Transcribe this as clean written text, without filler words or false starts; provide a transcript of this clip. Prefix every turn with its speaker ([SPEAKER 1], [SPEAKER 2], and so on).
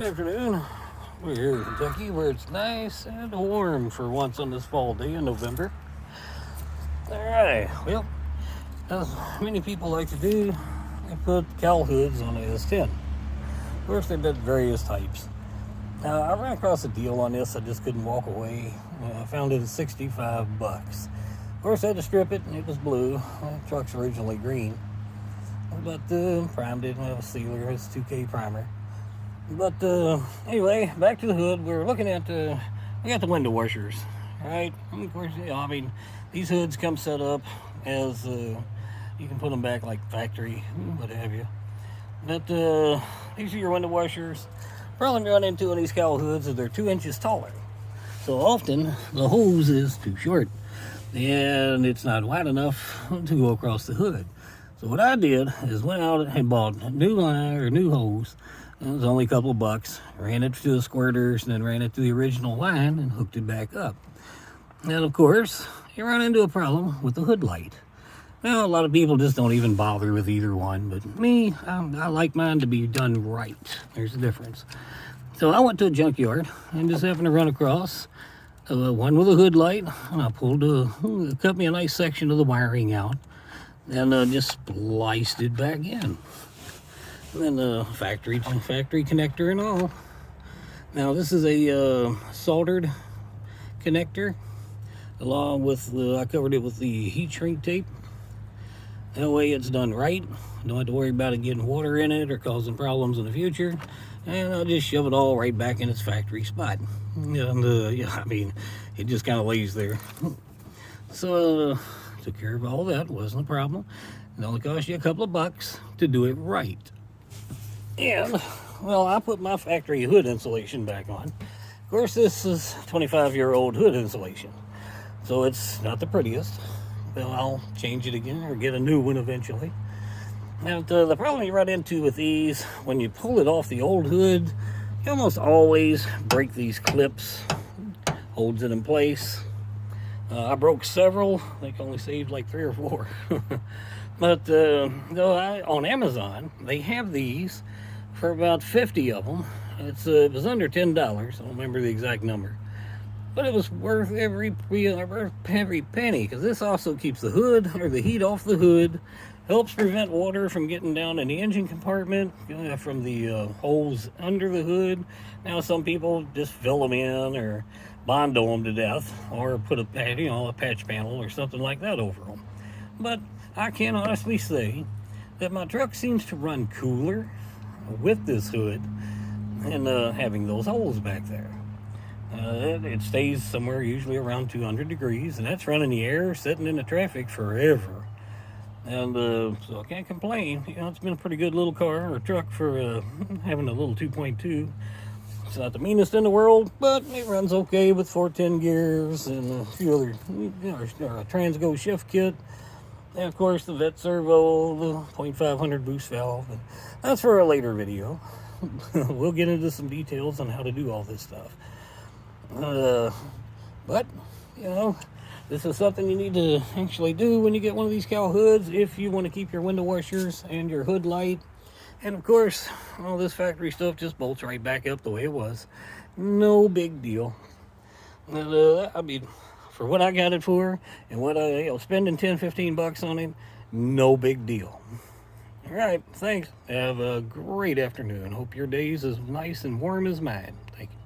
[SPEAKER 1] Good afternoon. We're here in Kentucky where it's nice and warm for once on this fall day in November. Alright, well, as many people like to do, they put cowl hoods on a S10. Of course, they've got various types. Now, I ran across a deal on this, I just couldn't walk away. I found it at $65. Of course, I had to strip it, and it was blue. The truck's originally green. But primed it, and I have a sealer, it's 2K primer. But anyway, back to the hood. We're looking at we got the window washers, right? And of course, I mean, these hoods come set up as you can put them back like factory, what have you. But these are your window washers. Problem you run into on these cowl hoods is they're 2 inches taller. So often the hose is too short, and it's not wide enough to go across the hood. So what I did is went out and bought a new line or new hose. It was only a couple of bucks. Ran it to the squirters and then ran it to the original line and hooked it back up. And of course, you run into a problem with the hood light. Now, a lot of people just don't even bother with either one, but me, I like mine to be done right. There's a difference. So I went to a junkyard and just happened to run across one with a hood light, and I cut me a nice section of the wiring out and just spliced it back in. And then the factory connector and all. Now this is a soldered connector, along with I covered it with the heat shrink tape. That way it's done right. Don't have to worry about it getting water in it or causing problems in the future. And I'll just shove it all right back in its factory spot. And yeah, I mean, it just kind of lays there. So took care of all that, wasn't a problem. It only cost you a couple of bucks to do it right. And, well, I put my factory hood insulation back on. Of course, this is 25-year-old hood insulation, so it's not the prettiest. Well, I'll change it again or get a new one eventually. Now, the problem you run into with these, when you pull it off the old hood, you almost always break these clips, holds it in place. I broke several. I think I only saved like 3 or 4. But on Amazon, they have these for about 50 of them. It was under $10. I don't remember the exact number, but it was worth every penny, because this also keeps the hood or the heat off the hood, helps prevent water from getting down in the engine compartment from the holes under the hood. Now some people just fill them in or bondo them to death, or put a patch panel or something like that over them. But I can honestly say that my truck seems to run cooler with this hood and having those holes back there. It stays somewhere usually around 200 degrees, and that's running the air, sitting in the traffic forever. And so I can't complain. You know, it's been a pretty good little car or truck for having a little 2.2. It's not the meanest in the world, but it runs okay with 410 gears and a few other, a Transgo shift kit. And of course the vet servo, the 0.500 boost valve. And that's for a later video. We'll get into some details on how to do all this stuff. But, you know, this is something you need to actually do when you get one of these cowl hoods, if you want to keep your window washers and your hood light. And of course, all this factory stuff just bolts right back up the way it was. No big deal. And, I mean, for what I got it for, and what spending $10-15 on it, no big deal. All right, thanks. Have a great afternoon. Hope your day's as nice and warm as mine. Thank you.